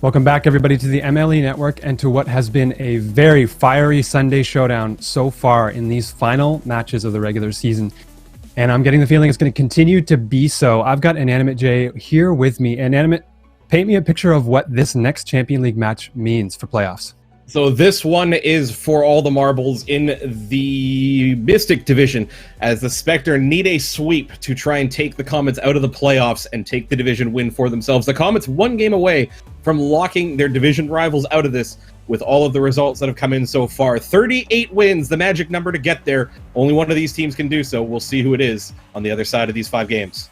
Welcome back, everybody, to the MLE Network and to what has been a very fiery Sunday showdown so far in these final matches of the regular season. And I'm getting the feeling it's going to continue to be so. I've got Inanimate J here with me. Inanimate, paint me a picture of what this next Champion League match means for playoffs. So this one is for all the marbles in the Mystic division, as the Spectre need a sweep to try and take the Comets out of the playoffs and take the division win for themselves. The Comets one game away from locking their division rivals out of this with all of the results that have come in so far. 38 wins, the magic number to get there. Only one of these teams can do so. We'll see who it is on the other side of these 5 games.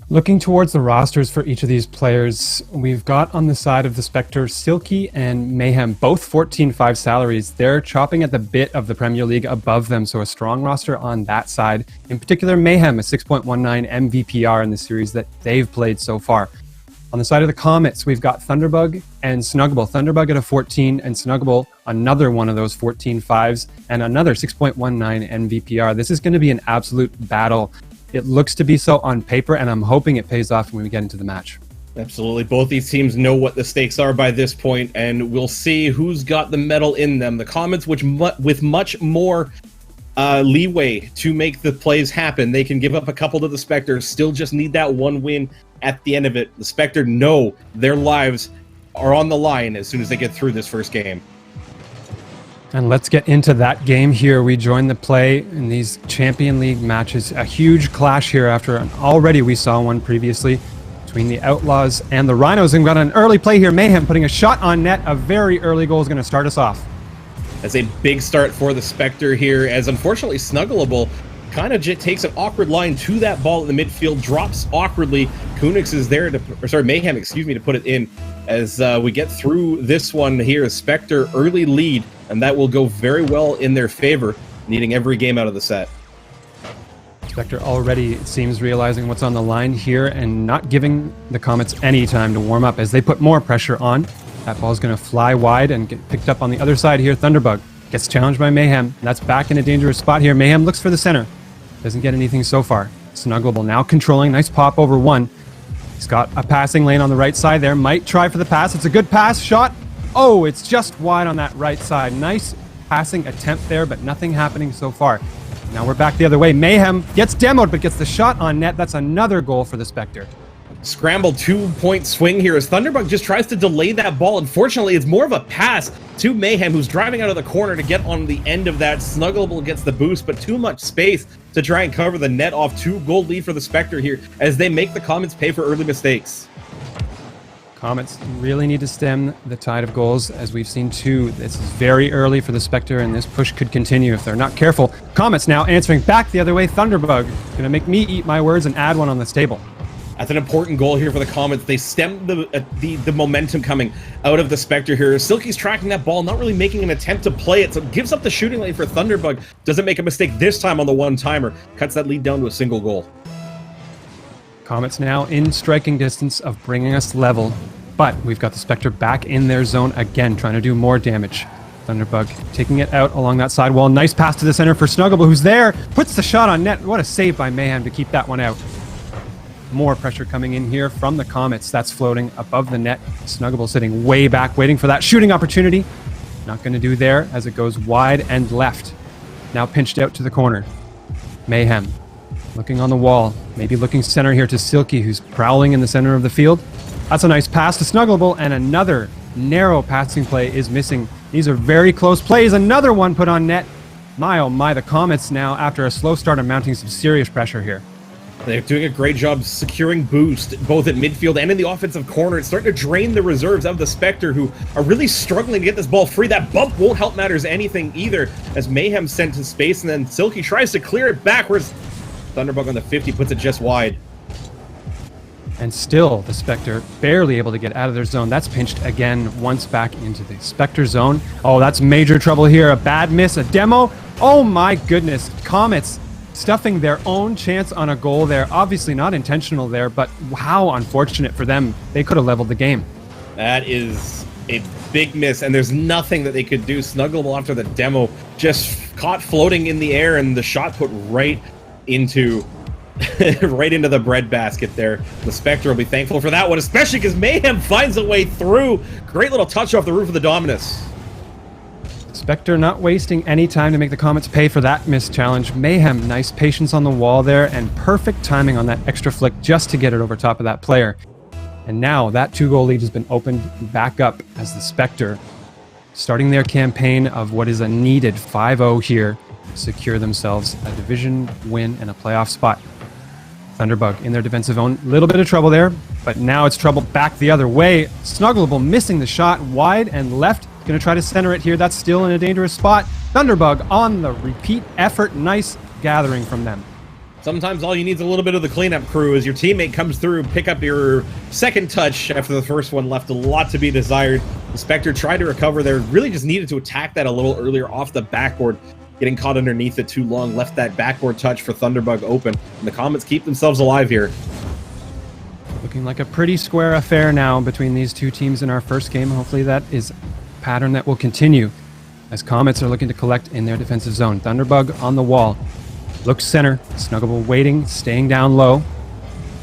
Looking towards the rosters for each of these players, we've got on the side of the Spectre, Silky and Mayhem, both 14.5 salaries. They're chopping at the bit of the Premier League above them, so a strong roster on that side. In particular, Mayhem, a 6.19 MVPR in the series that they've played so far. On the side of the Comets, we've got Thunderbug and Snuggable. Thunderbug at a 14 and Snuggable, another one of those 14.5s and another 6.19 MVPR. This is going to be an absolute battle. It looks to be so on paper, and I'm hoping it pays off when we get into the match. Absolutely. Both these teams know what the stakes are by this point, and we'll see who's got the metal in them. The Comets, which with much more leeway to make the plays happen. They can give up a couple to the Spectre, still just need that one win at the end of it. The Spectre know their lives are on the line as soon as they get through this first game. And let's get into that game here. We join the play in these Champion League matches. A huge clash here after already we saw one previously between the Outlaws and the Rhinos. And we've got an early play here. Mayhem putting a shot on net. A very early goal is going to start us off. That's a big start for the Spectre here, as unfortunately Snuggleable kind of takes an awkward line to that ball in the midfield, drops awkwardly. Kunix is there Mayhem, to put it in. As we get through this one here, Spectre early lead, and that will go very well in their favor, needing every game out of the set. Spectre already, it seems, realizing what's on the line here and not giving the Comets any time to warm up as they put more pressure on. That ball's going to fly wide and get picked up on the other side here. Thunderbug gets challenged by Mayhem, and that's back in a dangerous spot here. Mayhem looks for the center. Doesn't get anything so far. Snuggable now controlling. Nice pop over one. He's got a passing lane on the right side there. Might try for the pass. It's a good pass. Shot. Oh, it's just wide on that right side. Nice passing attempt there, but nothing happening so far. Now we're back the other way. Mayhem gets demoed, but gets the shot on net. That's another goal for the Spectre. Scramble 2-point swing here as Thunderbug just tries to delay that ball. Unfortunately, it's more of a pass to Mayhem, who's driving out of the corner to get on the end of that. Snuggleable gets the boost, but too much space to try and cover the net off. 2-goal lead for the Spectre here as they make the Comets pay for early mistakes. Comets really need to stem the tide of goals, as we've seen too. This is very early for the Spectre, and this push could continue if they're not careful. Comets now answering back the other way. Thunderbug gonna make me eat my words and add one on the table. That's an important goal here for the Comets. They stem the momentum coming out of the Spectre here. Silky's tracking that ball, not really making an attempt to play it, so it gives up the shooting lane for Thunderbug. Doesn't make a mistake this time on the one-timer. Cuts that lead down to a single goal. Comets now in striking distance of bringing us level, but we've got the Spectre back in their zone again, trying to do more damage. Thunderbug taking it out along that side wall. Nice pass to the center for Snuggable, who's there. Puts the shot on net. What a save by Mayhem to keep that one out. More pressure coming in here from the Comets. That's floating above the net. Snuggable sitting way back, waiting for that shooting opportunity. Not going to do there as it goes wide and left. Now pinched out to the corner. Mayhem looking on the wall. Maybe looking center here to Silky, who's prowling in the center of the field. That's a nice pass to Snuggable, and another narrow passing play is missing. These are very close plays. Another one put on net. My, oh my, the Comets now, after a slow start, are mounting some serious pressure here. They're doing a great job securing boost, both at midfield and in the offensive corner. It's starting to drain the reserves of the Spectre, who are really struggling to get this ball free. That bump won't help matters anything either, as Mayhem sent to space, and then Silky tries to clear it backwards. Thunderbug on the 50 puts it just wide. And still, the Spectre barely able to get out of their zone. That's pinched again once back into the Spectre zone. Oh, that's major trouble here. A bad miss, a demo. Oh my goodness. Comets stuffing their own chance on a goal there. Obviously not intentional there, but how unfortunate for them. They could have leveled the game. That is a big miss, and there's nothing that they could do. Snuggleable after the demo just caught floating in the air, and the shot put right into right into the breadbasket there. The Spectre will be thankful for that one, especially because Mayhem finds a way through. Great little touch off the roof of the Dominus. Spectre not wasting any time to make the Comets pay for that missed challenge. Mayhem, nice patience on the wall there, and perfect timing on that extra flick just to get it over top of that player. And now that 2-goal lead has been opened back up as the Spectre, starting their campaign of what is a needed 5-0 here, secure themselves a division win and a playoff spot. Thunderbug in their defensive zone, little bit of trouble there, but now it's trouble back the other way. Snuggleable missing the shot, wide and left. Going to try to center it here. That's still in a dangerous spot. Thunderbug on the repeat effort. Nice gathering from them. Sometimes all you need is a little bit of the cleanup crew as your teammate comes through, pick up your second touch after the first one left a lot to be desired. The Spectre tried to recover there, really just needed to attack that a little earlier off the backboard. Getting caught underneath it too long, left that backboard touch for Thunderbug open. And the Comets keep themselves alive here. Looking like a pretty square affair now between these two teams in our first game. Hopefully that is a pattern that will continue as Comets are looking to collect in their defensive zone. Thunderbug on the wall. Looks center. Snuggleable waiting, staying down low.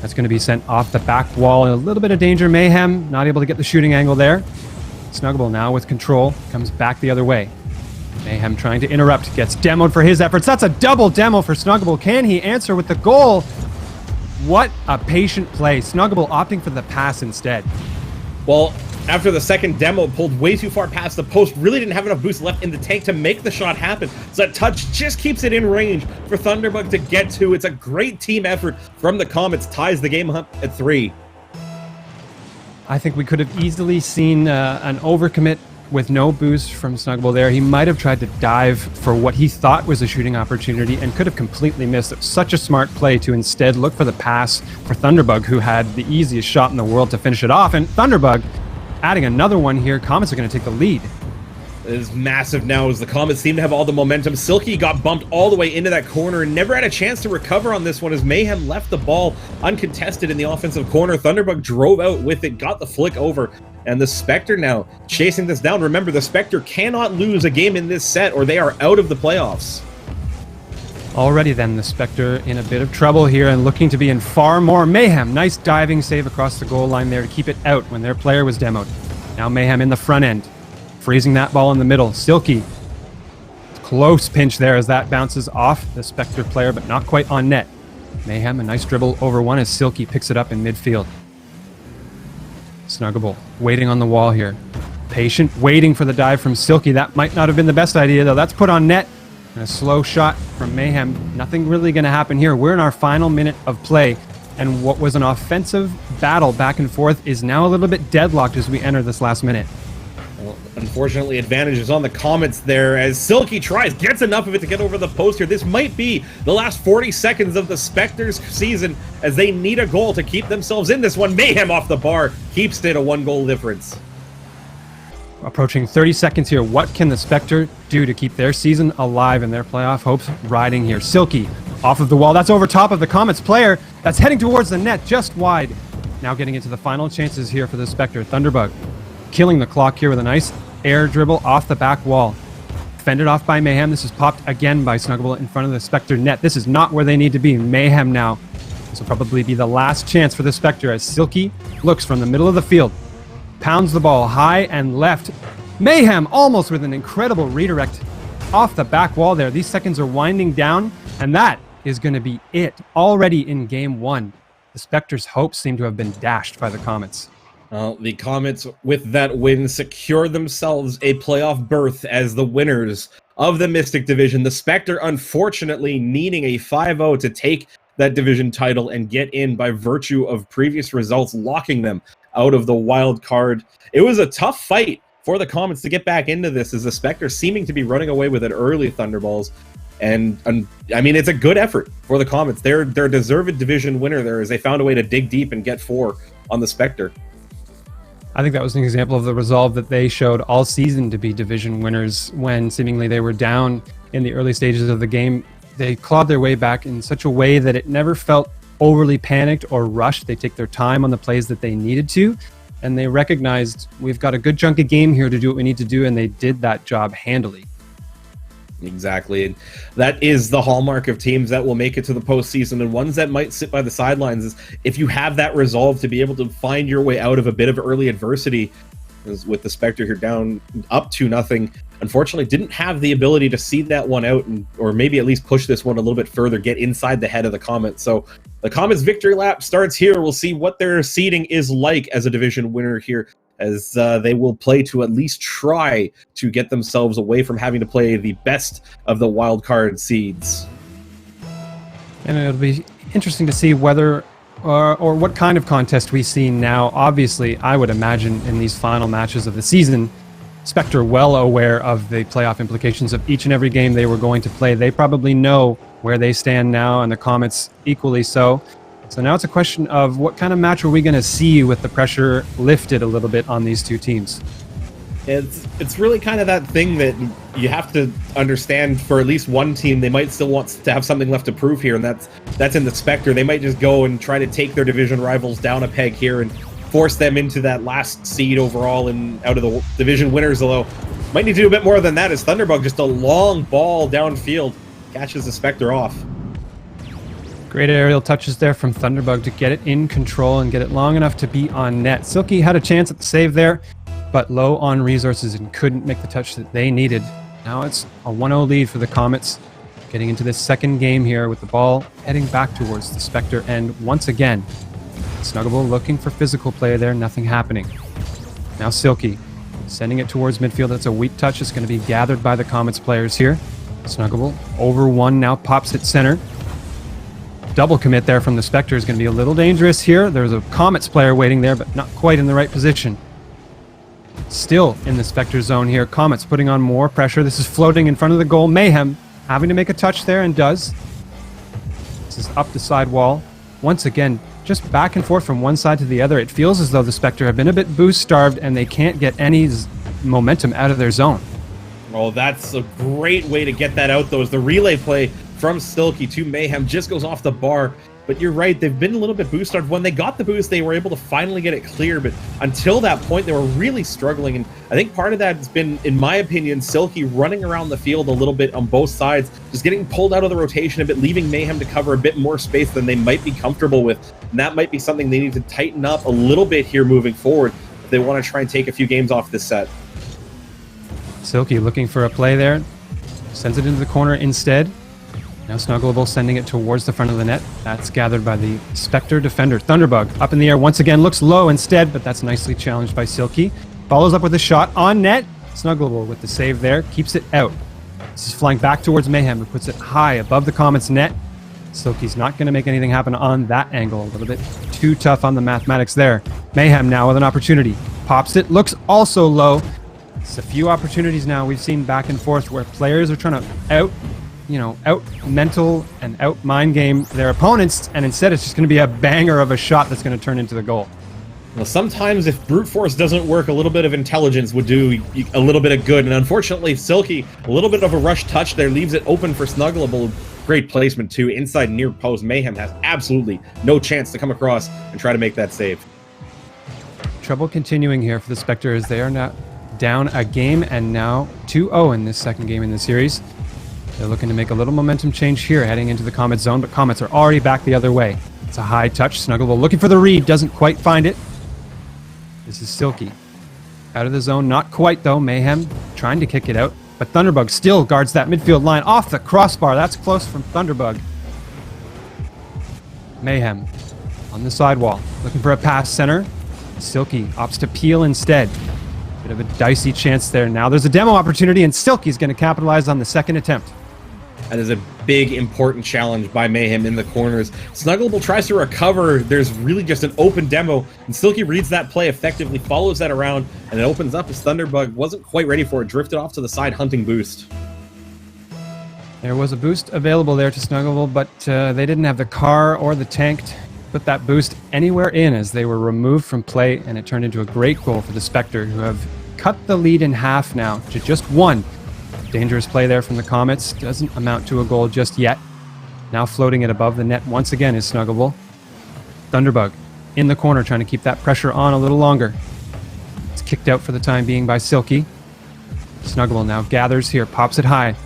That's going to be sent off the back wall. A little bit of danger. Mayhem not able to get the shooting angle there. Snuggleable now with control. Comes back the other way. Mayhem trying to interrupt. Gets demoed for his efforts. That's a double demo for Snuggleable. Can he answer with the goal? What a patient play. Snuggleable opting for the pass instead. Well, after the second demo pulled way too far past the post, really didn't have enough boost left in the tank to make the shot happen. So that touch just keeps it in range for Thunderbug to get to. It's a great team effort from the Comets, ties the game up at 3. I think we could have easily seen an overcommit with no boost from Snuggleable there. He might have tried to dive for what he thought was a shooting opportunity and could have completely missed it. Such a smart play to instead look for the pass for Thunderbug, who had the easiest shot in the world to finish it off. And Thunderbug adding another one here. Comets are going to take the lead. It is massive now as the Comets seem to have all the momentum. Silky got bumped all the way into that corner and never had a chance to recover on this one as Mayhem left the ball uncontested in the offensive corner. Thunderbug drove out with it, got the flick over, and the Spectre now chasing this down. Remember, the Spectre cannot lose a game in this set or they are out of the playoffs. Already then, the Spectre in a bit of trouble here and looking to be in far more. Mayhem, nice diving save across the goal line there to keep it out when their player was demoed. Now Mayhem in the front end, freezing that ball in the middle. Silky, close pinch there as that bounces off the Spectre player, but not quite on net. Mayhem, a nice dribble over one as Silky picks it up in midfield. Snuggleable, waiting on the wall here. Patient, waiting for the dive from Silky. That might not have been the best idea, though. That's put on net. And a slow shot from Mayhem. Nothing really going to happen here. We're in our final minute of play. And what was an offensive battle back and forth is now a little bit deadlocked as we enter this last minute. Well, unfortunately, advantage is on the Comets there as Silky gets enough of it to get over the post here. This might be the last 40 seconds of the Spectre's season as they need a goal to keep themselves in this one. Mayhem off the bar keeps it a 1-goal difference. Approaching 30 seconds here. What can the Spectre do to keep their season alive and their playoff hopes riding here? Silky off of the wall. That's over top of the Comets player. That's heading towards the net, just wide. Now getting into the final chances here for the Spectre. Thunderbug killing the clock here with a nice air dribble off the back wall. Fended off by Mayhem. This is popped again by Snuggleable in front of the Spectre net. This is not where they need to be. Mayhem now. This will probably be the last chance for the Spectre as Silky looks from the middle of the field. Pounds the ball high and left. Mayhem almost with an incredible redirect off the back wall there. These seconds are winding down, and that is going to be it. Already in game 1, the Spectre's hopes seem to have been dashed by the Comets. The Comets, with that win, secure themselves a playoff berth as the winners of the Mystic Division. The Spectre, unfortunately, needing a 5-0 to take that division title and get in by virtue of previous results, locking them out of the wild card. It was a tough fight for the Comets to get back into this as the Spectre seeming to be running away with it early, Thunderballs. And I mean, it's a good effort for the Comets. They're deserved division winner there as they found a way to dig deep and get 4 on the Spectre. I think that was an example of the resolve that they showed all season to be division winners when seemingly they were down in the early stages of the game. They clawed their way back in such a way that it never felt overly panicked or rushed. They take their time on the plays that they needed to, and they recognized we've got a good chunk of game here to do what we need to do, and they did that job handily. Exactly. And that is the hallmark of teams that will make it to the postseason, and ones that might sit by the sidelines is if you have that resolve to be able to find your way out of a bit of early adversity. As with the Spectre here down up 2-0, unfortunately didn't have the ability to see that one out, or maybe at least push this one a little bit further, get inside the head of the Comets. So the Comets victory lap starts here. We'll see what their seeding is like as a division winner here, as they will play to at least try to get themselves away from having to play the best of the wild card seeds. And it'll be interesting to see whether or what kind of contest we see now. Obviously, I would imagine in these final matches of the season, Spectre well aware of the playoff implications of each and every game they were going to play. They probably know where they stand now, and the Comets equally so. So now it's a question of what kind of match are we going to see with the pressure lifted a little bit on these two teams. It's really kind of that thing that you have to understand. For at least one team, they might still want to have something left to prove here, and that's in the Spectre. They might just go and try to take their division rivals down a peg here and force them into that last seed overall and out of the division winners, although might need to do a bit more than that, as Thunderbug, just a long ball downfield, catches the Spectre off. Great aerial touches there from Thunderbug to get it in control and get it long enough to be on net. Silky had a chance at the save there, but low on resources and couldn't make the touch that they needed. Now it's a 1-0 lead for the Comets, getting into this second game here with the ball heading back towards the Spectre. And once again, Snuggable looking for physical play there, nothing happening. Now Silky sending it towards midfield. That's a weak touch. It's going to be gathered by the Comets players here. Snuggable over one, now pops it center. Double commit there from the Spectre is going to be a little dangerous here. There's a Comets player waiting there, but not quite in the right position. Still in the Spectre zone here. Comets putting on more pressure. This is floating in front of the goal. Mayhem having to make a touch there, and does. This is up the side wall. Once again, just back and forth from one side to the other. It feels as though the Spectre have been a bit boost starved and they can't get any momentum out of their zone. Oh, that's a great way to get that out, though, is the relay play from Silky to Mayhem just goes off the bar. But you're right, they've been a little bit boost starved. When they got the boost, they were able to finally get it clear, but until that point, they were really struggling. And I think part of that has been, in my opinion, Silky running around the field a little bit on both sides, just getting pulled out of the rotation a bit, leaving Mayhem to cover a bit more space than they might be comfortable with. And that might be something they need to tighten up a little bit here moving forward if they want to try and take a few games off this set. Silky looking for a play there. Sends it into the corner instead. Now Snuggleable sending it towards the front of the net. That's gathered by the Spectre defender. Thunderbug up in the air once again. Looks low instead, but that's nicely challenged by Silky. Follows up with a shot on net. Snuggleable with the save there. Keeps it out. This is flying back towards Mayhem, who puts it high above the Comets net. Silky's not going to make anything happen on that angle. A little bit too tough on the mathematics there. Mayhem now with an opportunity. Pops it. Looks also low. It's a few opportunities now we've seen back and forth where players are trying to out mental and out mind game their opponents, and instead it's just going to be a banger of a shot that's going to turn into the goal. Well, sometimes if brute force doesn't work, a little bit of intelligence would do a little bit of good, and unfortunately Silky, a little bit of a rush touch there leaves it open for Snuggleable. Great placement too, inside near post. Mayhem has absolutely no chance to come across and try to make that save. Trouble continuing here for the Spectre as they are now down a game, and now 2-0 in this second game in the series. They're looking to make a little momentum change here heading into the Comet zone, but Comets are already back the other way. It's a high touch. Snuggleable looking for the read, doesn't quite find it. This is Silky. Out of the zone, not quite though. Mayhem trying to kick it out, but Thunderbug still guards that midfield line off the crossbar. That's close from Thunderbug. Mayhem on the sidewall, looking for a pass center. Silky opts to peel instead. Bit of a dicey chance there. Now there's a demo opportunity, and Silky's going to capitalize on the second attempt. That is a big, important challenge by Mayhem in the corners. Snuggleable tries to recover. There's really just an open demo, and Silky reads that play effectively, follows that around, and it opens up as Thunderbug wasn't quite ready for it, drifted off to the side, hunting boost. There was a boost available there to Snuggleable, but they didn't have the car or the tank to put that boost anywhere in as they were removed from play, and it turned into a great goal for the Spectre, who have cut the lead in half now to just one. Dangerous play there from the Comets. Doesn't amount to a goal just yet. Now floating it above the net once again is Snuggleable. Thunderbug in the corner trying to keep that pressure on a little longer. It's kicked out for the time being by Silky. Snuggleable now gathers here, pops it high.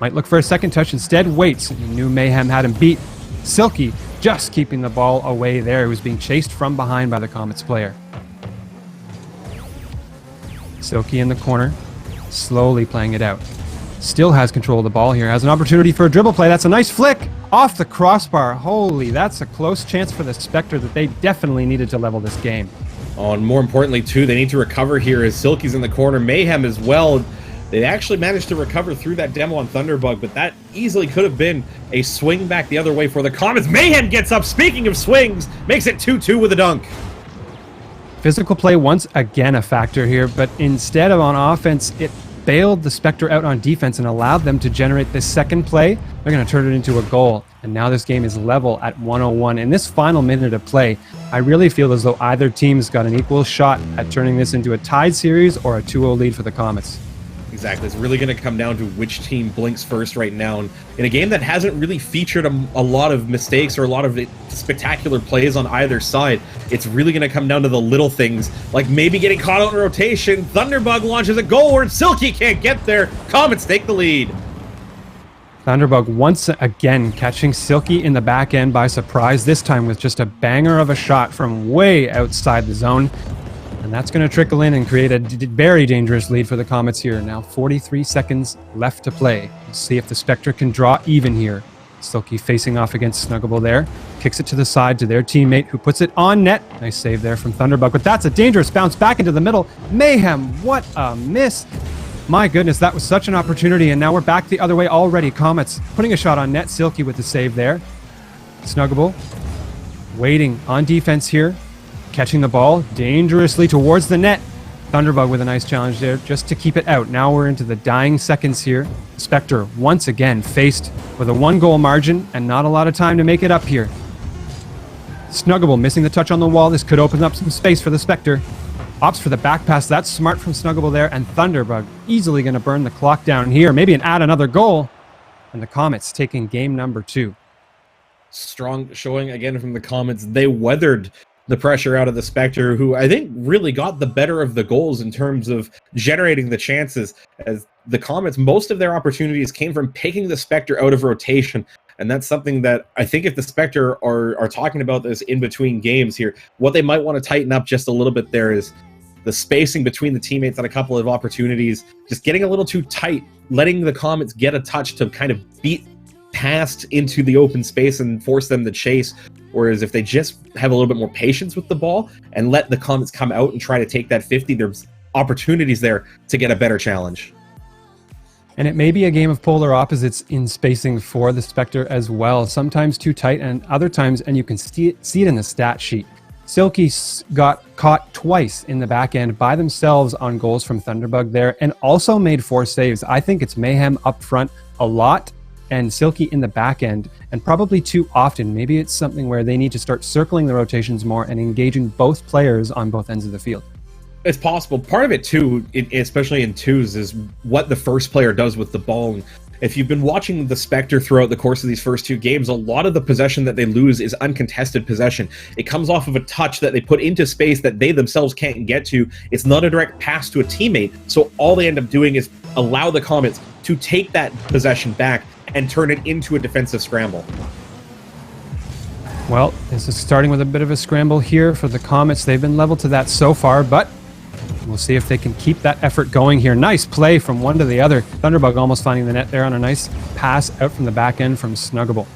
Might look for a second touch, instead waits. He knew Mayhem had him beat. Silky just keeping the ball away there. He was being chased from behind by the Comets player. Silky in the corner, slowly playing it out. Still has control of the ball here. Has an opportunity for a dribble play. That's a nice flick off the crossbar. Holy, that's a close chance for the Spectre that they definitely needed to level this game. Oh, and more importantly, too, they need to recover here as Silky's in the corner. Mayhem as well. They actually managed to recover through that demo on Thunderbug, but that easily could have been a swing back the other way for the Comets. Mayhem gets up, speaking of swings, makes it 2-2 with a dunk. Physical play once again a factor here, but instead of on offense, it bailed the Spectre out on defense and allowed them to generate this second play. They're going to turn it into a goal, and now this game is level at 101. In this final minute of play, I really feel as though either team's got an equal shot at turning this into a tied series or a 2-0 lead for the Comets. Exactly. It's really going to come down to which team blinks first right now. And in a game that hasn't really featured a lot of mistakes or a lot of spectacular plays on either side, it's really going to come down to the little things, like maybe getting caught out in rotation. Thunderbug launches a goal where Silky can't get there. Comets take the lead. Thunderbug once again catching Silky in the back end by surprise, this time with just a banger of a shot from way outside the zone. And that's going to trickle in and create a very dangerous lead for the Comets here. Now 43 seconds left to play. Let's see if the Spectre can draw even here. Silky facing off against Snuggable there. Kicks it to the side to their teammate who puts it on net. Nice save there from Thunderbug, but that's a dangerous bounce back into the middle. Mayhem, what a miss. My goodness, that was such an opportunity, and now we're back the other way already. Comets putting a shot on net. Silky with the save there. Snuggable waiting on defense here. Catching the ball dangerously towards the net. Thunderbug with a nice challenge there just to keep it out. Now we're into the dying seconds here. Spectre once again faced with a 1-goal margin and not a lot of time to make it up here. Snuggable missing the touch on the wall. This could open up some space for the Spectre. Opts for the back pass. That's smart from Snuggable there. And Thunderbug easily going to burn the clock down here. Maybe add another goal. And the Comets taking game number 2. Strong showing again from the Comets. They weathered the pressure out of the Spectre, who I think really got the better of the goals in terms of generating the chances. As the Comets, most of their opportunities came from picking the Spectre out of rotation. And that's something that I think if the Spectre are talking about this in between games here, what they might want to tighten up just a little bit there is the spacing between the teammates on a couple of opportunities, just getting a little too tight, letting the Comets get a touch to kind of beat past into the open space and force them to chase. Whereas if they just have a little bit more patience with the ball and let the Comets come out and try to take that 50, there's opportunities there to get a better challenge. And it may be a game of polar opposites in spacing for the Spectre as well. Sometimes too tight and other times, and you can see it in the stat sheet. Silky got caught twice in the back end by themselves on goals from Thunderbug there and also made 4 saves. I think it's Mayhem up front a lot and Silky in the back end, and probably too often. Maybe it's something where they need to start circling the rotations more and engaging both players on both ends of the field. It's possible. Part of it, too, especially in twos, is what the first player does with the ball. And if you've been watching the Spectre throughout the course of these first 2 games, a lot of the possession that they lose is uncontested possession. It comes off of a touch that they put into space that they themselves can't get to. It's not a direct pass to a teammate, so all they end up doing is allow the Comets to take that possession back and turn it into a defensive scramble. Well, this is starting with a bit of a scramble here for the Comets. They've been level to that so far, but we'll see if they can keep that effort going here. Nice play from one to the other. Thunderbug almost finding the net there on a nice pass out from the back end from Snuggable.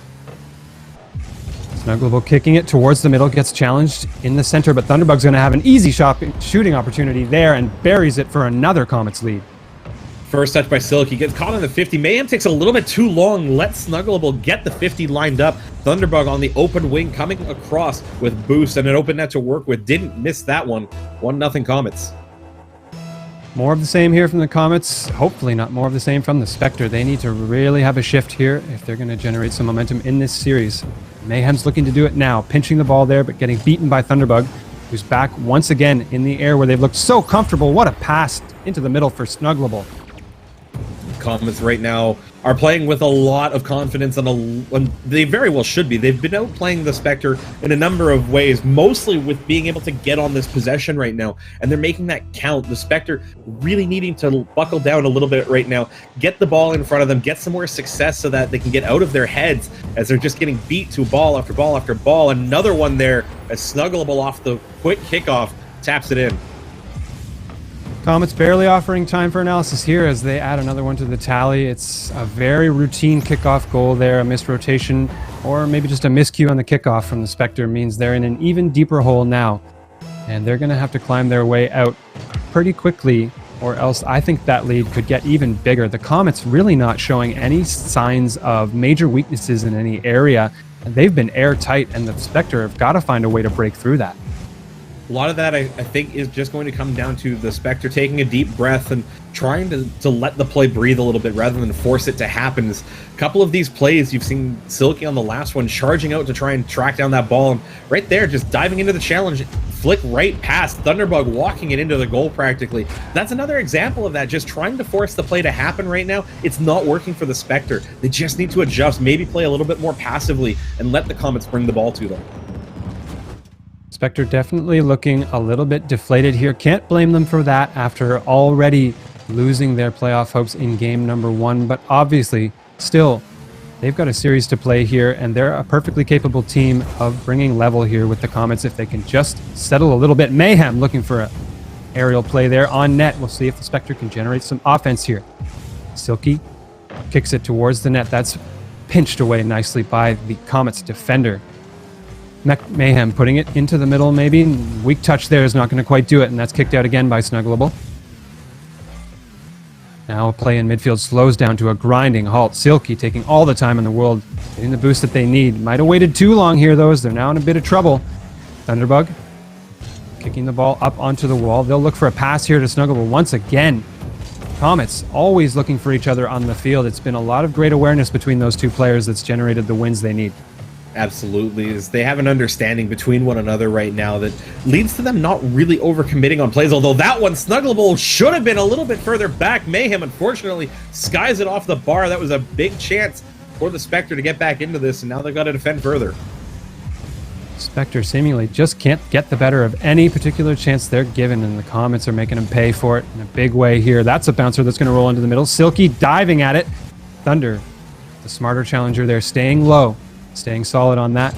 Snuggable kicking it towards the middle, gets challenged in the center, but Thunderbug's going to have an easy shooting opportunity there and buries it for another Comets lead. First touch by Silky, gets caught on the 50. Mayhem takes a little bit too long, lets Snuggable get the 50 lined up. Thunderbug on the open wing coming across with boost and an open net to work with. Didn't miss that one. 1-0 Comets. More of the same here from the Comets. Hopefully not more of the same from the Spectre. They need to really have a shift here if they're going to generate some momentum in this series. Mayhem's looking to do it now, pinching the ball there, but getting beaten by Thunderbug, who's back once again in the air where they've looked so comfortable. What a pass into the middle for Snuggable. Comets right now are playing with a lot of confidence, and they very well should be. They've been outplaying the Spectre in a number of ways, mostly with being able to get on this possession right now, and they're making that count. The Spectre really needing to buckle down a little bit right now, get the ball in front of them, get some more success so that they can get out of their heads as they're just getting beat to ball after ball after ball. Another one there, a Snuggleable off the quick kickoff, taps it in. Comets barely offering time for analysis here as they add another one to the tally. It's a very routine kickoff goal there. A missed rotation or maybe just a miscue on the kickoff from the Spectre means they're in an even deeper hole now. And they're going to have to climb their way out pretty quickly, or else I think that lead could get even bigger. The Comets really not showing any signs of major weaknesses in any area. They've been airtight, and the Spectre have got to find a way to break through that. A lot of that, I think, is just going to come down to the Spectre taking a deep breath and trying to let the play breathe a little bit rather than force it to happen. A couple of these plays, you've seen Silky on the last one charging out to try and track down that ball, and right there, just diving into the challenge, flick right past Thunderbug, walking it into the goal practically. That's another example of that, just trying to force the play to happen right now. It's not working for the Spectre. They just need to adjust, maybe play a little bit more passively, and let the Comets bring the ball to them. Spectre definitely looking a little bit deflated here. Can't blame them for that after already losing their playoff hopes in game number 1. But obviously, still, they've got a series to play here, and they're a perfectly capable team of bringing level here with the Comets if they can just settle a little bit. Mayhem looking for an aerial play there on net. We'll see if the Spectre can generate some offense here. Silky kicks it towards the net. That's pinched away nicely by the Comets defender. Mayhem putting it into the middle, maybe. Weak touch there is not going to quite do it, and that's kicked out again by Snuggleable. Now a play in midfield slows down to a grinding halt. Silky taking all the time in the world, getting the boost that they need. Might have waited too long here, though, as they're now in a bit of trouble. Thunderbug kicking the ball up onto the wall. They'll look for a pass here to Snuggleable once again. Comets always looking for each other on the field. It's been a lot of great awareness between those two players that's generated the wins they need. Absolutely. They have an understanding between one another right now that leads to them not really overcommitting on plays, although that one, Snuggleable, should have been a little bit further back. Mayhem, unfortunately, skies it off the bar. That was a big chance for the Spectre to get back into this, and now they've got to defend further. Spectre seemingly just can't get the better of any particular chance they're given, and the Comets are making them pay for it in a big way here. That's a bouncer that's going to roll into the middle. Silky diving at it. Thunder, the smarter challenger there, staying low. Staying solid on that.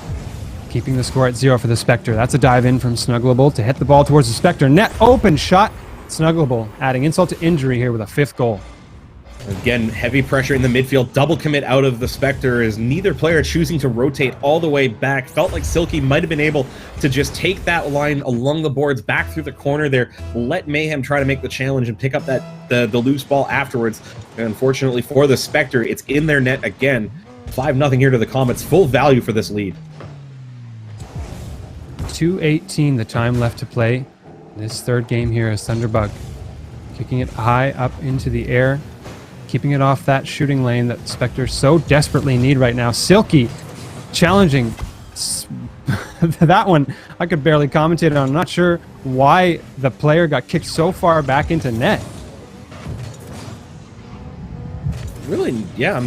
Keeping the score at 0 for the Spectre. That's a dive in from Snuggleable to hit the ball towards the Spectre. Net open shot. Snuggleable adding insult to injury here with a 5th goal. Again, heavy pressure in the midfield. Double commit out of the Spectre as neither player choosing to rotate all the way back. Felt like Silky might have been able to just take that line along the boards back through the corner there. Let Mayhem try to make the challenge and pick up the loose ball afterwards. And unfortunately for the Spectre, it's in their net again. 5-0 here to the Comets. Full value for this lead. 2:18 the time left to play. This third game here is Thunderbug kicking it high up into the air, keeping it off that shooting lane that the Spectre so desperately need right now. Silky challenging that one. I could barely commentate on. I'm not sure why the player got kicked so far back into net. Really, yeah,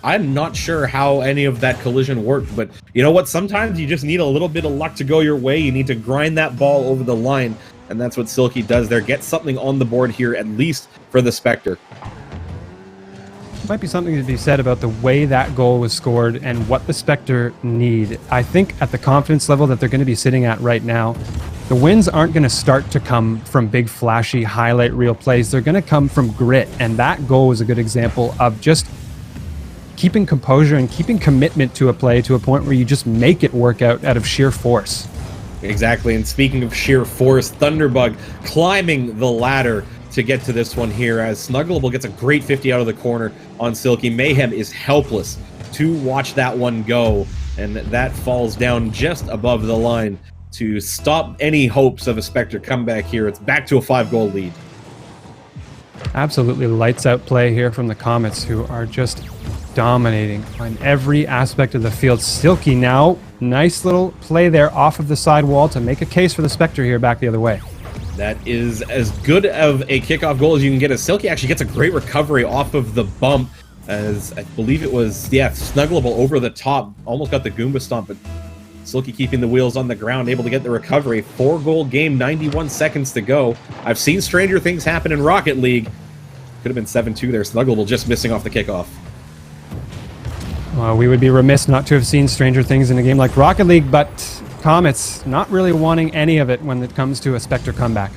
I'm not sure how any of that collision worked, but you know what? Sometimes you just need a little bit of luck to go your way. You need to grind that ball over the line, and that's what Silky does there. Get something on the board here, at least for the Spectre. Might be something to be said about the way that goal was scored and what the Spectre need. I think at the confidence level that they're going to be sitting at right now, the wins aren't going to start to come from big, flashy, highlight reel plays. They're going to come from grit, and that goal was a good example of just keeping composure and keeping commitment to a play to a point where you just make it work out of sheer force. Exactly, and speaking of sheer force, Thunderbug climbing the ladder to get to this one here as Snuggleable gets a great 50 out of the corner on Silky. Mayhem is helpless to watch that one go, and that falls down just above the line to stop any hopes of a Spectre comeback here. It's back to a 5-goal lead. Absolutely lights out play here from the Comets, who are just dominating on every aspect of the field. Silky now, nice little play there off of the side wall to make a case for the Spectre here back the other way. That is as good of a kickoff goal as you can get, as Silky actually gets a great recovery off of the bump, as I believe it was, yeah, Snuggleable over the top, almost got the Goomba stomp, but Silky keeping the wheels on the ground, able to get the recovery. 4-goal game, 91 seconds to go. I've seen stranger things happen in Rocket League. Could have been 7-2 there. Snuggleable just missing off the kickoff. Well, we would be remiss not to have seen stranger things in a game like Rocket League, but Comets not really wanting any of it when it comes to a Spectre comeback.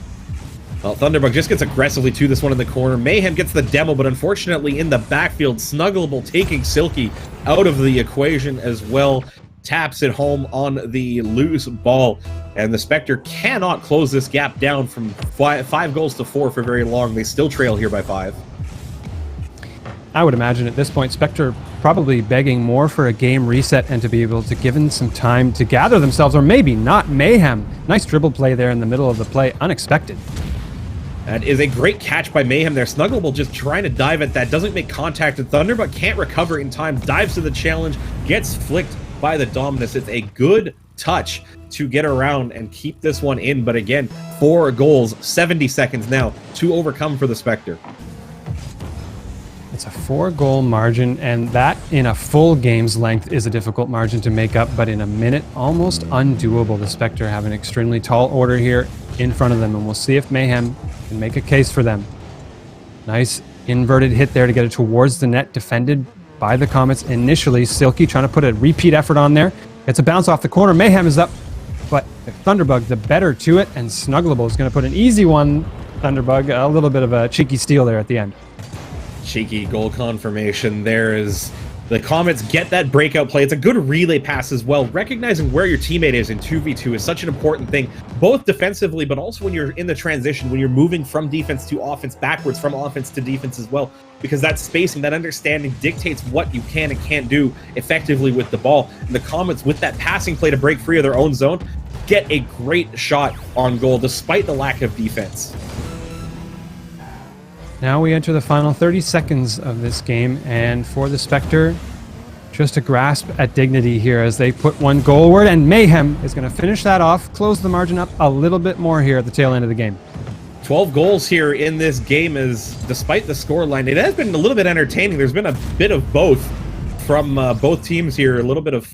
Well, Thunderbug just gets aggressively to this one in the corner. Mayhem gets the demo, but unfortunately in the backfield, Snuggleable taking Silky out of the equation as well. Taps it home on the loose ball, and the Spectre cannot close this gap down from 5 goals to 4 for very long. They still trail here by 5. I would imagine at this point, Spectre probably begging more for a game reset and to be able to give them some time to gather themselves, or maybe not. Mayhem, nice dribble play there in the middle of the play, unexpected. That is a great catch by Mayhem there. Snuggleable just trying to dive at that, doesn't make contact with Thunder, but can't recover in time, dives to the challenge, gets flicked by the Dominus. It's a good touch to get around and keep this one in, but again, 4 goals, 70 seconds now to overcome for the Spectre. It's a 4-goal margin, and that in a full game's length is a difficult margin to make up, but in a minute, almost undoable. The Spectre have an extremely tall order here in front of them, and we'll see if Mayhem can make a case for them. Nice inverted hit there to get it towards the net, defended by the Comets initially. Silky trying to put a repeat effort on there. It's a bounce off the corner. Mayhem is up, but Thunderbug the better to it, and Snuggleable is going to put an easy one. Thunderbug, a little bit of a cheeky steal there at the end. Cheeky goal confirmation there as the Comets get that breakout play. It's a good relay pass as well. Recognizing where your teammate is in 2v2 is such an important thing, both defensively, but also when you're in the transition, when you're moving from defense to offense, backwards from offense to defense as well, because that spacing, that understanding dictates what you can and can't do effectively with the ball. And the Comets, with that passing play to break free of their own zone, get a great shot on goal despite the lack of defense. Now we enter the final 30 seconds of this game, and for the Spectre, just a grasp at dignity here as they put one goalward, and Mayhem is going to finish that off, close the margin up a little bit more here at the tail end of the game. 12 goals here in this game, is despite the scoreline, it has been a little bit entertaining. There's been a bit of both from both teams here, a little bit of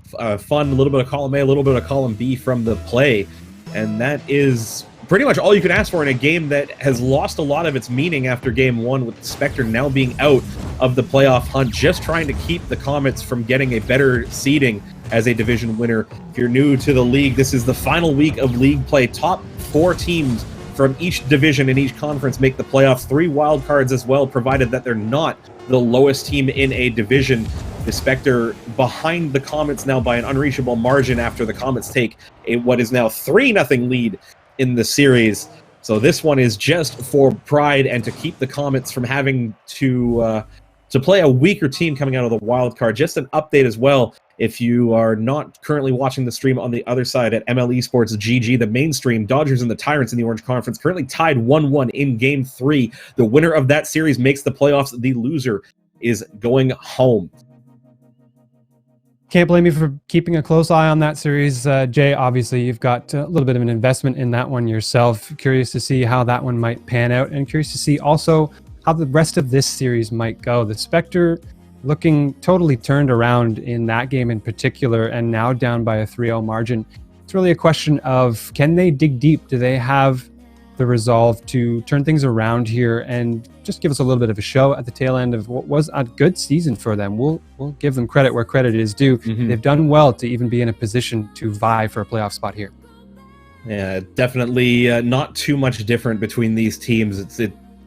fun, a little bit of column A, a little bit of column B from the play, and that is pretty much all you can ask for in a game that has lost a lot of its meaning after game 1, with the Spectre now being out of the playoff hunt, just trying to keep the Comets from getting a better seeding as a division winner. If you're new to the league, this is the final week of league play. Top 4 teams from each division in each conference make the playoffs. 3 wild cards as well, provided that they're not the lowest team in a division. The Spectre behind the Comets now by an unreachable margin after the Comets take a what is now 3-0 lead in the series. So this one is just for pride and to keep the Comets from having to play a weaker team coming out of the wild card. Just an update as well, if you are not currently watching the stream on the other side at MLE Esports GG, the mainstream, Dodgers and the Tyrants in the Orange Conference currently tied 1-1 in Game 3. The winner of that series makes the playoffs. The loser is going home. Can't blame you for keeping a close eye on that series, Jay. Obviously, you've got a little bit of an investment in that one yourself. Curious to see how that one might pan out, and curious to see also how the rest of this series might go. The Spectre looking totally turned around in that game in particular, and now down by a 3-0 margin. It's really a question of, can they dig deep? Do they have the resolve to turn things around here and just give us a little bit of a show at the tail end of what was a good season for them? We'll give them credit where credit is due. Mm-hmm. They've done well to even be in a position to vie for a playoff spot here. Yeah, definitely not too much different between these teams.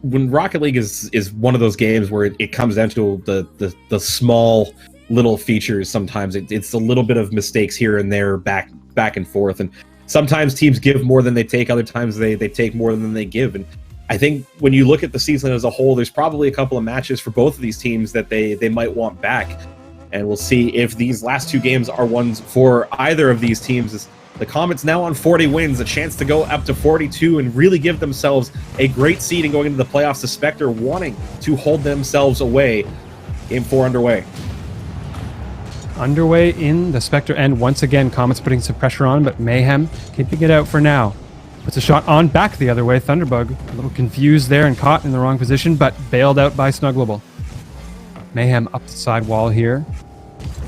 When Rocket League is one of those games where it comes down to the small little features. Sometimes it's a little bit of mistakes here and there, back and forth, and sometimes teams give more than they take, other times they take more than they give. And I think when you look at the season as a whole, there's probably a couple of matches for both of these teams that they might want back. And we'll see if these last 2 games are ones for either of these teams. The Comets now on 40 wins, a chance to go up to 42 and really give themselves a great seed and going into the playoffs. The Spectre wanting to hold themselves away. Game 4 underway. Underway in the Spectre end. Once again, Comets putting some pressure on, but Mayhem keeping it out for now. Puts a shot on back the other way. Thunderbug a little confused there and caught in the wrong position, but bailed out by Snugglable. Mayhem up the side wall here.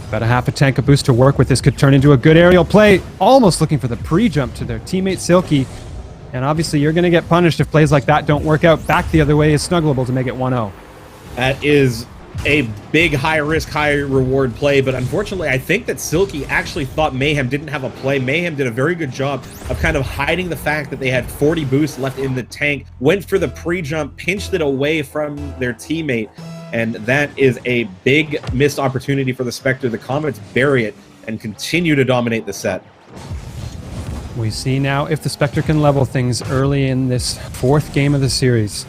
About a half a tank of boost to work with. This could turn into a good aerial play. Almost looking for the pre-jump to their teammate Silky. And obviously you're going to get punished if plays like that don't work out. Back the other way is Snugglable to make it 1-0. That is a big high-risk, high-reward play, but unfortunately, I think that Silky actually thought Mayhem didn't have a play. Mayhem did a very good job of kind of hiding the fact that they had 40 boosts left in the tank, went for the pre-jump, pinched it away from their teammate, and that is a big missed opportunity for the Spectre. The Comets bury it and continue to dominate the set. We see now if the Spectre can level things early in this fourth game of the series.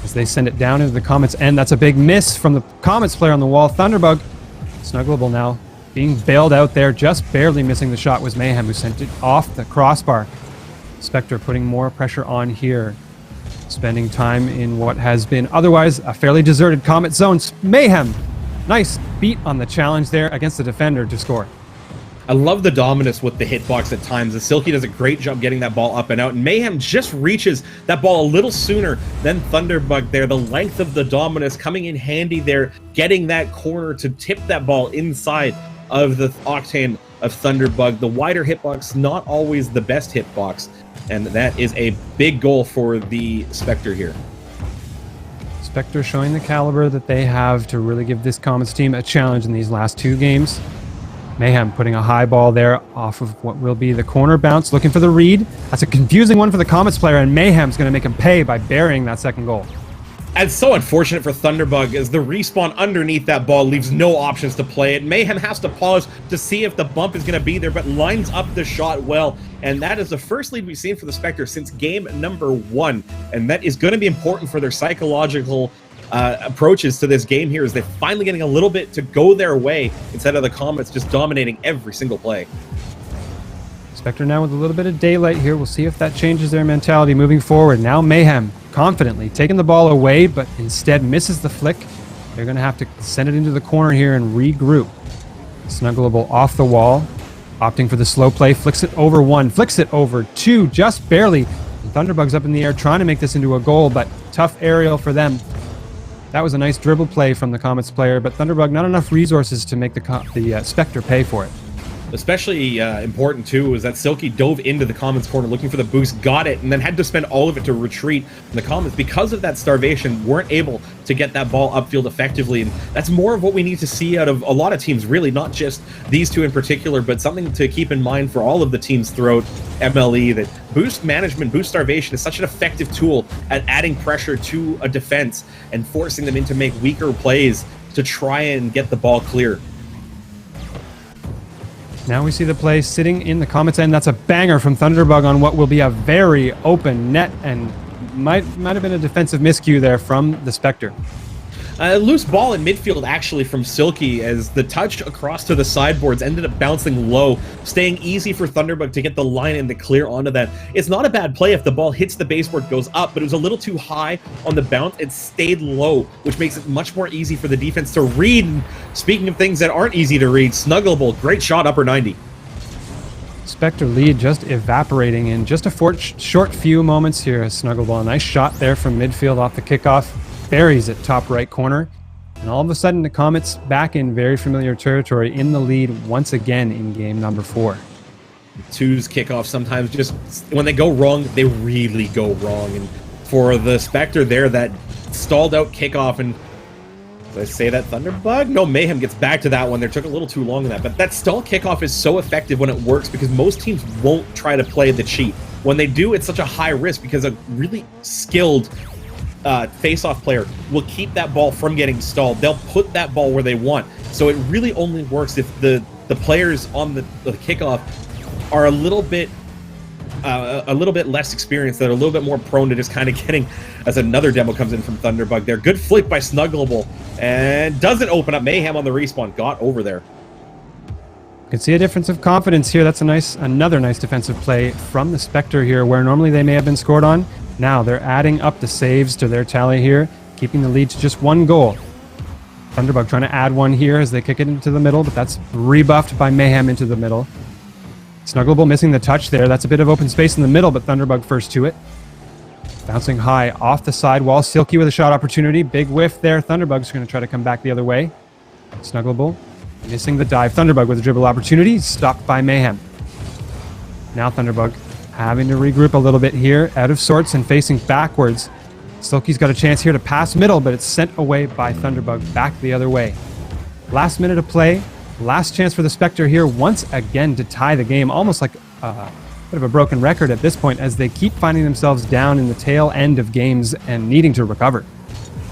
As they send it down into the Comets' end. That's a big miss from the Comets player on the wall. Thunderbug, Snugglable now, being bailed out there. Just barely missing the shot was Mayhem, who sent it off the crossbar. Spectre putting more pressure on here. Spending time in what has been otherwise a fairly deserted Comet zone. Mayhem, nice beat on the challenge there against the defender to score. I love the dominance with the hitbox at times. The Silky does a great job getting that ball up and out, and Mayhem just reaches that ball a little sooner than Thunderbug there. The length of the dominance coming in handy there, getting that corner to tip that ball inside of the Octane of Thunderbug. The wider hitbox, not always the best hitbox, and that is a big goal for the Spectre here. Spectre showing the caliber that they have to really give this Comets team a challenge in these last two games. Mayhem putting a high ball there off of what will be the corner bounce, looking for the read. That's a confusing one for the Comets player, and Mayhem's going to make him pay by burying that second goal. And it's so unfortunate for Thunderbug as the respawn underneath that ball leaves no options to play it. Mayhem has to pause to see if the bump is going to be there, but lines up the shot well. And that is the first lead we've seen for the Spectre since game number 1. And that is going to be important for their psychological approaches to this game here, as they're finally getting a little bit to go their way instead of the Comets just dominating every single play. Spectre now with a little bit of daylight here. We'll see if that changes their mentality moving forward. Now Mayhem confidently taking the ball away, but instead misses the flick. They're going to have to send it into the corner here and regroup. Snugglable off the wall, opting for the slow play, flicks it over 1, flicks it over 2, just barely. And Thunderbug's up in the air trying to make this into a goal, but tough aerial for them. That was a nice dribble play from the Comets player, but Thunderbug not enough resources to make the Spectre pay for it. Especially important, too, is that Silky dove into the Comets corner looking for the boost, got it, and then had to spend all of it to retreat. And the Comets, because of that starvation, weren't able to get that ball upfield effectively. And that's more of what we need to see out of a lot of teams, really, not just these two in particular, but something to keep in mind for all of the teams throughout MLE, that boost management, boost starvation is such an effective tool at adding pressure to a defense and forcing them into make weaker plays to try and get the ball clear. Now we see the play sitting in the Comets end. That's a banger from Thunderbug on what will be a very open net, and might have been a defensive miscue there from the Spectre. Loose ball in midfield actually from Silky, as the touch across to the sideboards ended up bouncing low, staying easy for Thunderbug to get the line and to clear onto that. It's not a bad play if the ball hits the baseboard, goes up, but it was a little too high on the bounce. It stayed low, which makes it much more easy for the defense to read. And speaking of things that aren't easy to read, Snugglable, great shot, upper 90. Spectre lead just evaporating in just a short few moments here. Snugglable, a nice shot there from midfield off the kickoff. Buries it top right corner, and all of a sudden the Comets back in very familiar territory in the lead once again in game number 4. Twos kickoff sometimes just when they go wrong, they really go wrong. And for the Spectre there, that stalled out kickoff, and did I say that Thunderbug? No, Mayhem gets back to that one. They took a little too long on that, but that stall kickoff is so effective when it works because most teams won't try to play the cheat. When they do, it's such a high risk because a really skilled face-off player will keep that ball from getting stalled. They'll put that ball where they want. So it really only works if the players on the kickoff are a little bit less experienced, that are a little bit more prone to just kind of getting, as another demo comes in from Thunderbug there. Good flick by Snugglable, and doesn't open up. Mayhem on the respawn, got over there. You can see a difference of confidence here. That's another nice defensive play from the Spectre here, where normally they may have been scored on. Now they're adding up the saves to their tally here, keeping the lead to just 1 goal. Thunderbug trying to add one here as they kick it into the middle, but that's rebuffed by Mayhem into the middle. Snuggleable missing the touch there. That's a bit of open space in the middle, but Thunderbug first to it. Bouncing high off the sidewall. Silky with a shot opportunity. Big whiff there. Thunderbug's going to try to come back the other way. Snuggleable missing the dive. Thunderbug with a dribble opportunity. Stopped by Mayhem. Now Thunderbug having to regroup a little bit here. Out of sorts and facing backwards. Silky's got a chance here to pass middle, but it's sent away by Thunderbug back the other way. Last minute of play. Last chance for the Spectre here once again to tie the game. Almost like a bit of a broken record at this point as they keep finding themselves down in the tail end of games and needing to recover.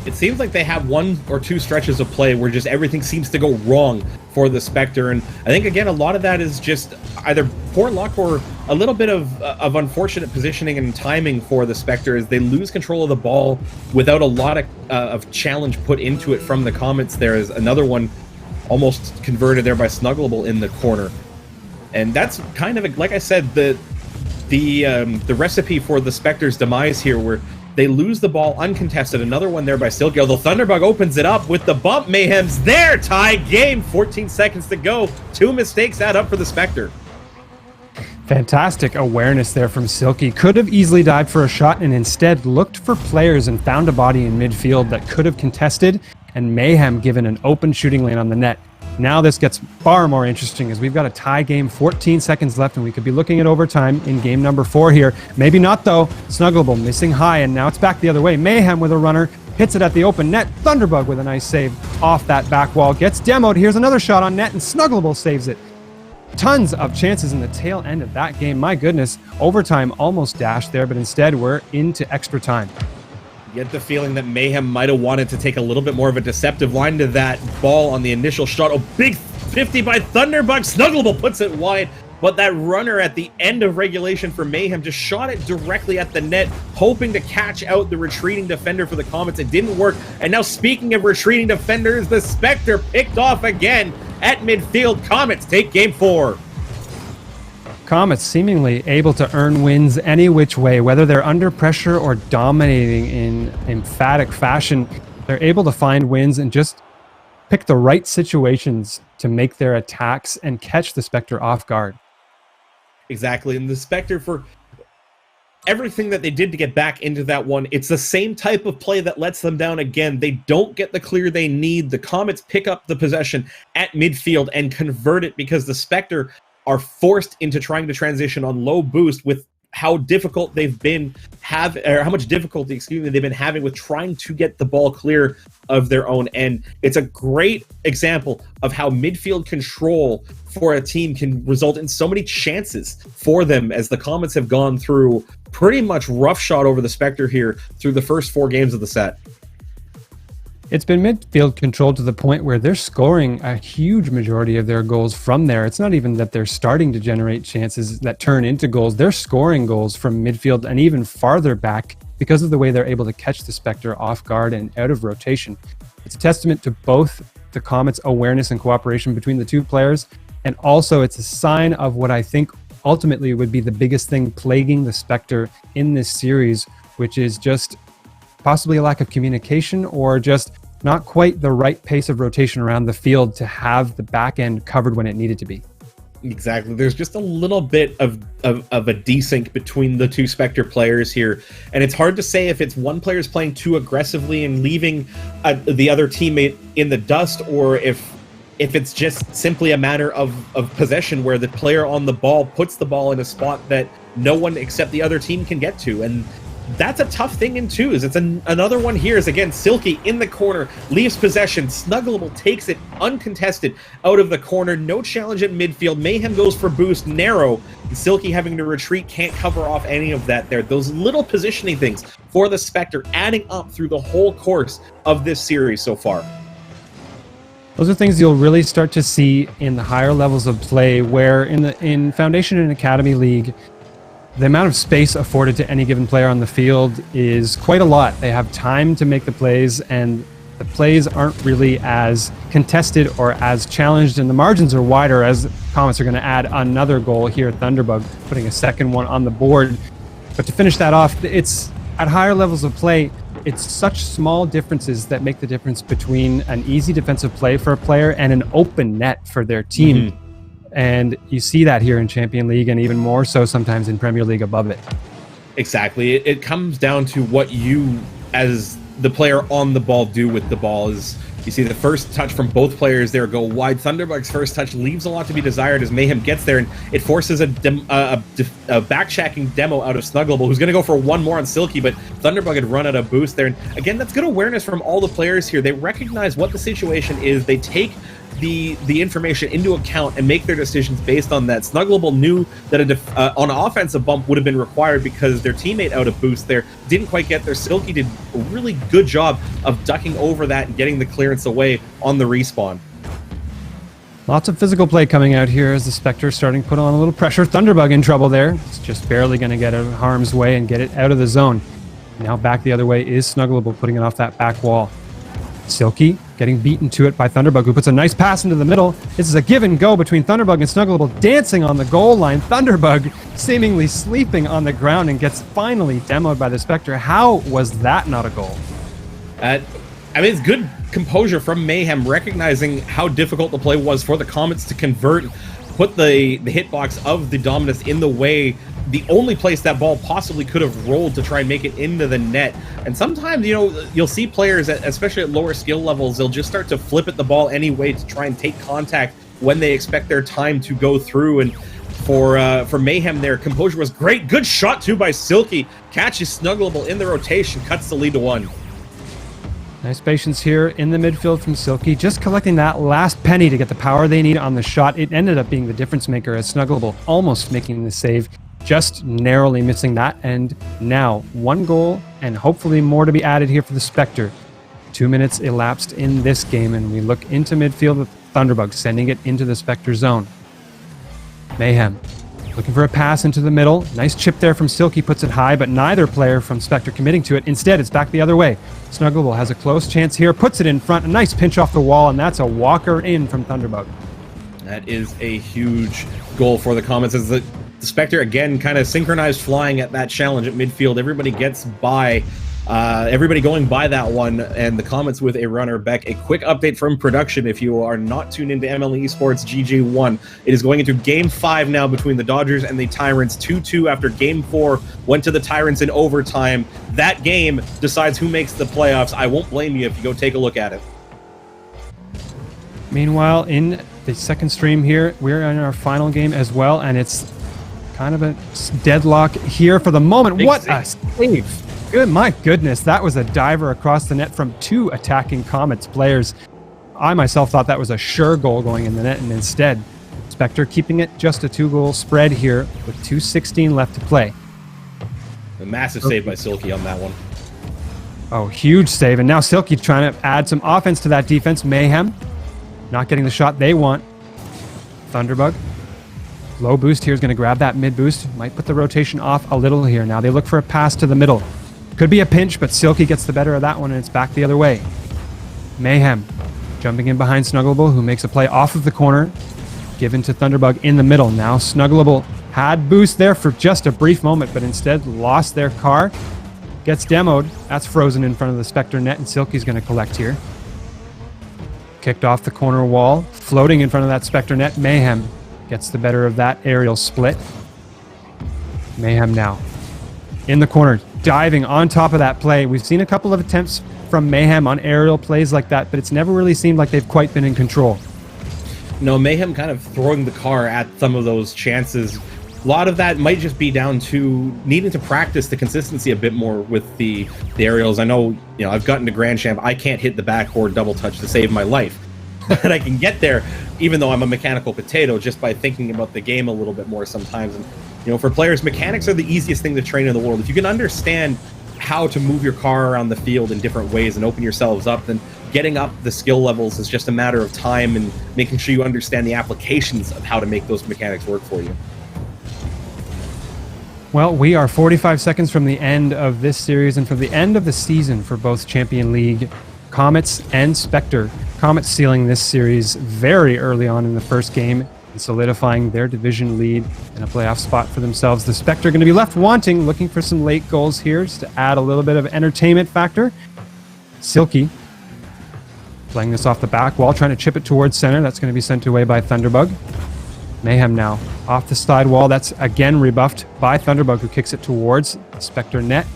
It seems like they have one or two stretches of play where just everything seems to go wrong for the Spectre, and I think again a lot of that is just either poor luck or a little bit of unfortunate positioning and timing for the Spectre as they lose control of the ball without a lot of challenge put into it from the Comets. There is another one almost converted there by Snuggleable in the corner, and that's kind of like I said the recipe for the Spectre's demise here, where they lose the ball uncontested. Another one there by Silky, although Thunderbug opens it up with the bump. Mayhem's there. Tie game. 14 seconds to go. 2 mistakes add up for the Spectre. Fantastic awareness there from Silky. Could have easily dived for a shot and instead looked for players and found a body in midfield that could have contested, and Mayhem given an open shooting lane on the net. Now this gets far more interesting as we've got a tie game, 14 seconds left, and we could be looking at overtime in game number 4 here. Maybe not though. Snuggleable missing high, and now it's back the other way. Mayhem with a runner, hits it at the open net. Thunderbug with a nice save off that back wall. Gets demoed. Here's another shot on net, and Snuggleable saves it. Tons of chances in the tail end of that game. My goodness, overtime almost dashed there, but instead we're into extra time. You get the feeling that Mayhem might have wanted to take a little bit more of a deceptive line to that ball on the initial shot. Oh, big 50 by Thunderbug. Snuggleable puts it wide, but that runner at the end of regulation for Mayhem just shot it directly at the net, hoping to catch out the retreating defender for the Comets. It didn't work, and now speaking of retreating defenders, the Spectre picked off again at midfield. Comets take game 4. Comets seemingly able to earn wins any which way, whether they're under pressure or dominating in emphatic fashion. They're able to find wins and just pick the right situations to make their attacks and catch the Spectre off guard. Exactly, and the Spectre, for everything that they did to get back into that one, it's the same type of play that lets them down again. They don't get the clear they need. The Comets pick up the possession at midfield and convert it because the Spectre are forced into trying to transition on low boost with how difficult they've been how much difficulty, they've been having with trying to get the ball clear of their own end. It's a great example of how midfield control for a team can result in so many chances for them, as the Comets have gone through pretty much roughshod over the Spectre here through the first 4 games of the set. It's been midfield control to the point where they're scoring a huge majority of their goals from there. It's not even that they're starting to generate chances that turn into goals. They're scoring goals from midfield and even farther back because of the way they're able to catch the Spectre off guard and out of rotation. It's a testament to both the Comets' awareness and cooperation between the two players, and also it's a sign of what I think ultimately would be the biggest thing plaguing the Spectre in this series, which is just possibly a lack of communication or just not quite the right pace of rotation around the field to have the back end covered when it needed to be. Exactly. There's just a little bit of a desync between the two Spectre players here. And it's hard to say if it's one player's playing too aggressively and leaving the other teammate in the dust, or if it's just simply a matter of possession where the player on the ball puts the ball in a spot that no one except the other team can get to. And that's a tough thing in twos. It's another one here is, again, Silky in the corner, leaves possession. Snuggleable takes it uncontested out of the corner. No challenge at midfield. Mayhem goes for boost, narrow. And Silky having to retreat, can't cover off any of that there. Those little positioning things for the Spectre adding up through the whole course of this series so far. Those are things you'll really start to see in the higher levels of play, where in Foundation and Academy League, the amount of space afforded to any given player on the field is quite a lot. They have time to make the plays, and the plays aren't really as contested or as challenged, and the margins are wider as Comets are going to add another goal here. Thunderbug putting a second one on the board. But to finish that off, it's at higher levels of play, it's such small differences that make the difference between an easy defensive play for a player and an open net for their team. And you see that here in Champion League, and even more so sometimes in Premier League above it. Exactly. It comes down to what you, as the player on the ball, do with the ball. Is you see the first touch from both players there go wide. Thunderbug's first touch leaves a lot to be desired as Mayhem gets there, and it forces a back-checking demo out of Snugglable, who's going to go for one more on Silky, but Thunderbug had run out of boost there. And again, that's good awareness from all the players here. They recognize what the situation is. They take the information into account and make their decisions based on that. Snugglable knew that on an offensive bump would have been required because their teammate out of boost there didn't quite get there. Silky did a really good job of ducking over that and getting the clearance away on the respawn. Lots of physical play coming out here as the Spectre starting to put on a little pressure. Thunderbug in trouble there. It's just barely going to get out of harm's way and get it out of the zone. Now back the other way is Snugglable, putting it off that back wall. Silky getting beaten to it by Thunderbug, who puts a nice pass into the middle. This is a give and go between Thunderbug and Snugglable, dancing on the goal line. Thunderbug seemingly sleeping on the ground and gets finally demoed by the Spectre. How was that not a goal? I mean, it's good composure from Mayhem, recognizing how difficult the play was for the Comets to convert, put the hitbox of the Dominus in the way, the only place that ball possibly could have rolled to try and make it into the net. And sometimes, you know, you'll see players, especially at lower skill levels, they'll just start to flip at the ball anyway to try and take contact when they expect their time to go through. And for Mayhem, their composure was great. Good shot, too, by Silky. Catches Snugglable in the rotation, cuts the lead to 1. Nice patience here in the midfield from Silky, just collecting that last penny to get the power they need on the shot. It ended up being the difference maker as Snugglable almost making the save, just narrowly missing that. And now 1 goal and hopefully more to be added here for the Spectre. 2 minutes elapsed in this game, and we look into midfield with Thunderbug sending it into the Spectre zone. Mayhem looking for a pass into the middle. Nice chip there from Silky, puts it high, but neither player from Spectre committing to it. Instead, it's back the other way. Snugglable has a close chance here, puts it in front, a nice pinch off the wall, and that's a walker in from Thunderbug. That is a huge goal for the Comets as the Spectre, again, kind of synchronized flying at that challenge at midfield. Everybody gets by. Everybody going by that one, and the Comets with a runner back. A quick update from production if you are not tuned into MLE Esports GG1. It is going into Game 5 now between the Dodgers and the Tyrants. 2-2 after Game 4 went to the Tyrants in overtime. That game decides who makes the playoffs. I won't blame you if you go take a look at it. Meanwhile, in the second stream here, we're in our final game as well, and it's kind of a deadlock here for the moment. Big what save. a save! Good, my goodness, that was a diver across the net from 2 attacking Comets players. I myself thought that was a sure goal going in the net, and instead, Spectre keeping it just a 2-goal spread here with 2:16 left to play. A massive save by Silky on that one. Oh, huge save, and now Silky trying to add some offense to that defense. Mayhem not getting the shot they want. Thunderbug, low boost here is going to grab that mid boost. Might put the rotation off a little here. Now they look for a pass to the middle. Could be a pinch, but Silky gets the better of that one, and it's back the other way. Mayhem jumping in behind Snugglable, who makes a play off of the corner. Given to Thunderbug in the middle. Now Snugglable had boost there for just a brief moment, but instead lost their car. Gets demoed. That's frozen in front of the Spectre net, and Silky's going to collect here. Kicked off the corner wall. Floating in front of that Spectre net. Mayhem gets the better of that aerial split. Mayhem now in the corner, diving on top of that play. We've seen a couple of attempts from Mayhem on aerial plays like that, but it's never really seemed like they've quite been in control. No, Mayhem kind of throwing the car at some of those chances. A lot of that might just be down to needing to practice the consistency a bit more with the aerials. I know, you know, I've gotten to Grand Champ. I can't hit the backboard double touch to save my life. But I can get there, even though I'm a mechanical potato, just by thinking about the game a little bit more sometimes. And, you know, for players, mechanics are the easiest thing to train in the world. If you can understand how to move your car around the field in different ways and open yourselves up, then getting up the skill levels is just a matter of time and making sure you understand the applications of how to make those mechanics work for you. Well, we are 45 seconds from the end of this series and from the end of the season for both Champion League Comets and Spectre. Comets sealing this series very early on in the first game and solidifying their division lead and a playoff spot for themselves. The Spectre going to be left wanting, looking for some late goals here just to add a little bit of entertainment factor. Silky playing this off the back wall, trying to chip it towards center. That's going to be sent away by Thunderbug. Mayhem now off the side wall. That's again rebuffed by Thunderbug, who kicks it towards Spectre net.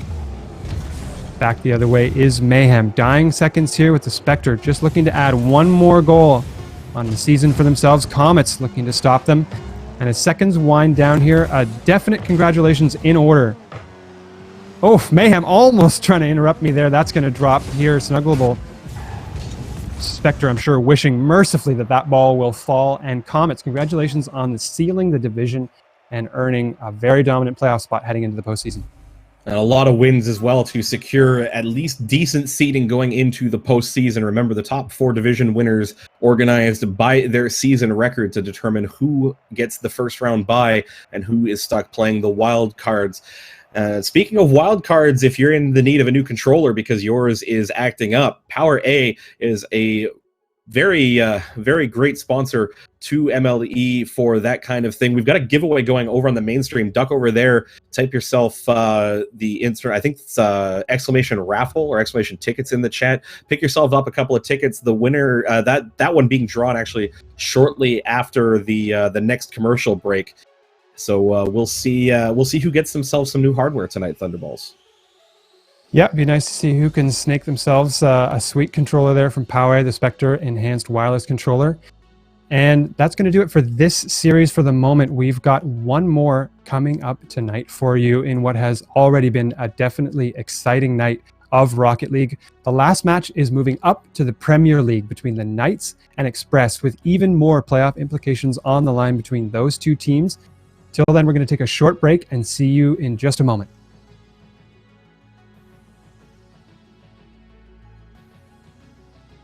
Back the other way is Mayhem. Dying seconds here with the Spectre, just looking to add one more goal on the season for themselves. Comets looking to stop them. And as seconds wind down here, a definite congratulations in order. Oh, Mayhem almost trying to interrupt me there. That's going to drop here. Snuggleable. Spectre, I'm sure, wishing mercifully that that ball will fall. And Comets, congratulations on sealing the division and earning a very dominant playoff spot heading into the postseason. And a lot of wins as well to secure at least decent seeding going into the postseason. Remember, the top 4 division winners organized by their season record to determine who gets the first round bye and who is stuck playing the wild cards. Speaking of wild cards, if you're in the need of a new controller because yours is acting up, Power A is a very great sponsor to MLE for that kind of thing. We've got a giveaway going over on the mainstream. Duck over there, type yourself the insert, I think it's exclamation raffle or exclamation tickets in the chat. Pick yourself up a couple of tickets. The winner, that one being drawn actually shortly after the next commercial break. So we'll see who gets themselves some new hardware tonight, Thunderballs. Yeah, it'd be nice to see who can snake themselves a sweet controller there from Power, the Spectre Enhanced Wireless Controller. And that's going to do it for this series for the moment. We've got one more coming up tonight for you in what has already been a definitely exciting night of Rocket League. The last match is moving up to the Premier League between the Knights and Express, with even more playoff implications on the line between those two teams. Till then, we're going to take a short break and see you in just a moment.